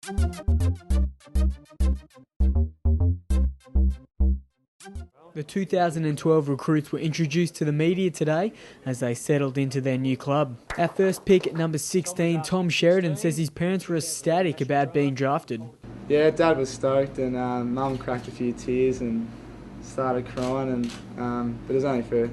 The 2012 recruits were introduced to the media today as they settled into their new club. Our first pick at number 16, Tom Sheridan, says his parents were ecstatic about being drafted. Yeah, Dad was stoked, and Mum cracked a few tears and started crying, and but it was only for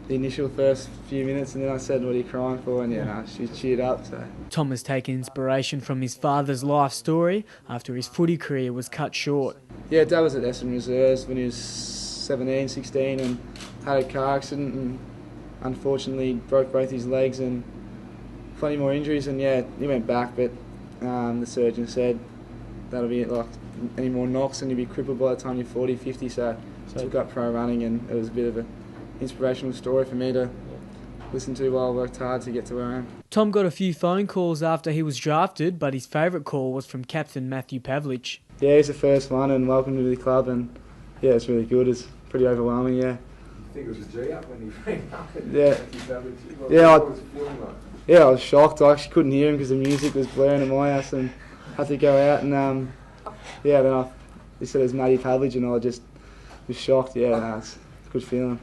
the initial first few minutes, and then I said, "What are you crying for?" And she cheered up. So Tom has taken inspiration from his father's life story after his footy career was cut short. Yeah, Dad was at Essendon Reserves when he was 17, 16, and had a car accident and unfortunately broke both his legs and plenty more injuries, and yeah, he went back, but the surgeon said that'll be it, like any more knocks and you'll be crippled by the time you're 40, 50, so took up pro running, and it was a bit of an inspirational story for me to listen to while I worked hard to get to where I am. Tom got a few phone calls after he was drafted, but his favourite call was from captain Matthew Pavlich. Yeah, he's the first one, and welcome to the club, and yeah, it's really good. It's pretty overwhelming, yeah. I think it was a G up when he rang up. Yeah, I was shocked. I actually couldn't hear him because the music was blaring in my house, and had to go out, and then they said it was Matty Pavlich, and I just was shocked. Yeah, it's a good feeling.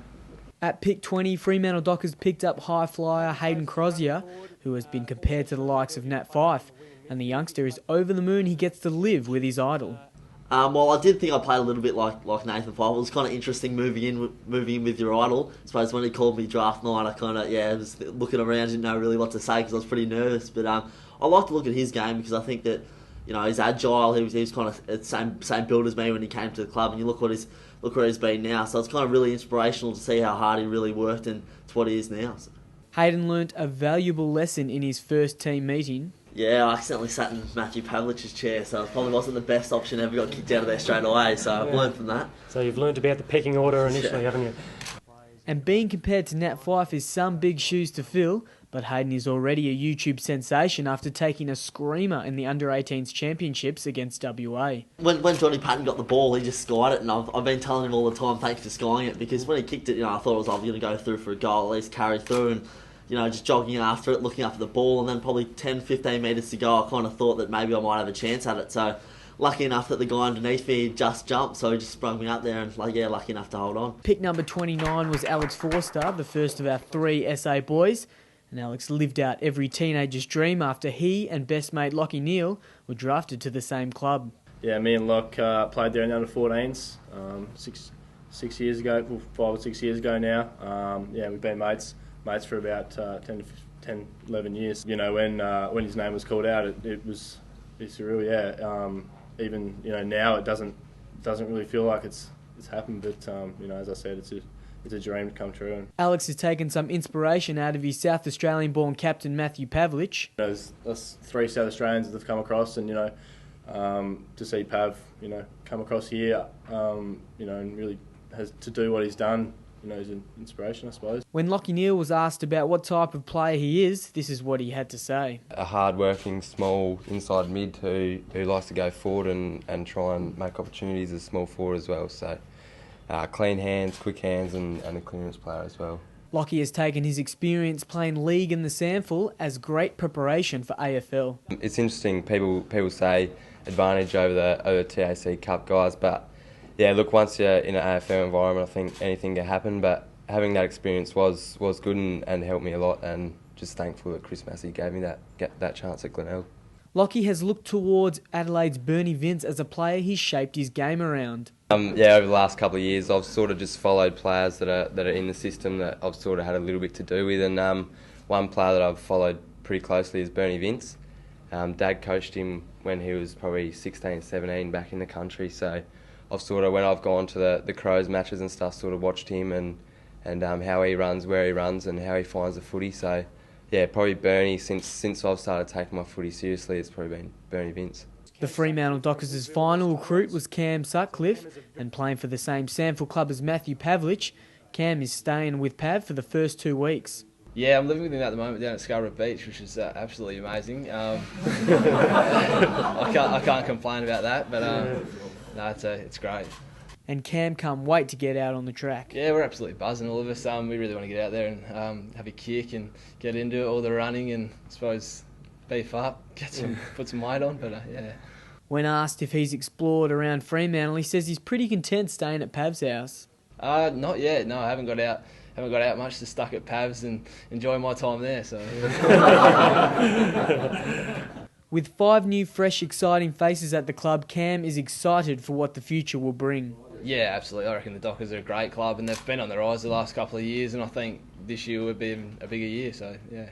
At pick 20, Fremantle Dockers picked up high flyer Hayden Crozier, who has been compared to the likes of Nat Fyfe, and the youngster is over the moon he gets to live with his idol. Well, I did think I played a little bit like Nathan Fyfe. It was kind of interesting moving in with your idol. I suppose when he called me draft night, I was looking around, didn't know really what to say because I was pretty nervous. But I like to look at his game because I think that he's agile. He was kind of the same build as me when he came to the club, and you look where he's been now. So it's kind of really inspirational to see how hard he really worked, and it's what he is now. So. Hayden learnt a valuable lesson in his first team meeting. Yeah, I accidentally sat in Matthew Pavlich's chair, so it probably wasn't the best option, ever got kicked out of there straight away, so I've learned from that. So you've learned about the pecking order initially, haven't you? And being compared to Nat Fyfe is some big shoes to fill, but Hayden is already a YouTube sensation after taking a screamer in the Under-18s Championships against WA. When Johnny Patton got the ball, he just skied it, and I've been telling him all the time, thanks for skying it, because when he kicked it, I thought it was going to go through for a goal, at least carry through, and just jogging after it, looking after the ball, and then probably 10, 15 metres to go, I kind of thought that maybe I might have a chance at it. So lucky enough that the guy underneath me just jumped, so he just sprung me up there, and lucky enough to hold on. Pick number 29 was Alex Forster, the first of our 3 SA boys, and Alex lived out every teenager's dream after he and best mate Lockie Neal were drafted to the same club. Yeah, me and Locke played there in the under-14s 6 years ago, 5 or 6 years ago now. We've been mates for about 10, 11 years. When his name was called out, it's surreal. Yeah, even now it doesn't really feel like it's happened. But as I said, it's a dream to come true. Alex has taken some inspiration out of his South Australian-born captain Matthew Pavlich. There's 3 South Australians that have come across, and to see Pav come across here, and really has to do what he's done. He's an inspiration, I suppose. When Lockie Neal was asked about what type of player he is, this is what he had to say. A hard-working, small inside mid who likes to go forward and try and make opportunities as small forward as well. So clean hands, quick hands, and a clearance player as well. Lockie has taken his experience playing league in the SANFL as great preparation for AFL. It's interesting, people say advantage over the TAC Cup guys, but yeah, look, once you're in an AFL environment, I think anything can happen, but having that experience was good and helped me a lot, and just thankful that Chris Massey gave me that chance at Glenelg. Lockie has looked towards Adelaide's Bernie Vince as a player he's shaped his game around. Over the last couple of years, I've sort of just followed players that are in the system that I've sort of had a little bit to do with, and one player that I've followed pretty closely is Bernie Vince. Dad coached him when he was probably 16, 17 back in the country, so I've sort of, when I've gone to the Crows matches and stuff, sort of watched him and how he runs, where he runs, and how he finds the footy. So yeah, probably Bernie, since I've started taking my footy seriously, it's probably been Bernie Vince. The Fremantle Dockers' final recruit was Cam Sutcliffe, and playing for the same SANFL club as Matthew Pavlich, Cam is staying with Pav for the first 2 weeks. Yeah, I'm living with him at the moment down at Scarborough Beach, which is absolutely amazing. I can't complain about that, but no, it's great. And Cam can't wait to get out on the track. Yeah, we're absolutely buzzing, all of us. We really want to get out there and have a kick and get into it, all the running, and I suppose beef up, put some weight on. But yeah. When asked if he's explored around Fremantle, he says he's pretty content staying at Pav's house. Not yet. No, I haven't got out. Haven't got out much. Just stuck at Pavs and enjoying my time there. So. With 5 new, fresh, exciting faces at the club, Cam is excited for what the future will bring. Yeah, absolutely. I reckon the Dockers are a great club and they've been on the rise the last couple of years, and I think this year would be a bigger year. So yeah.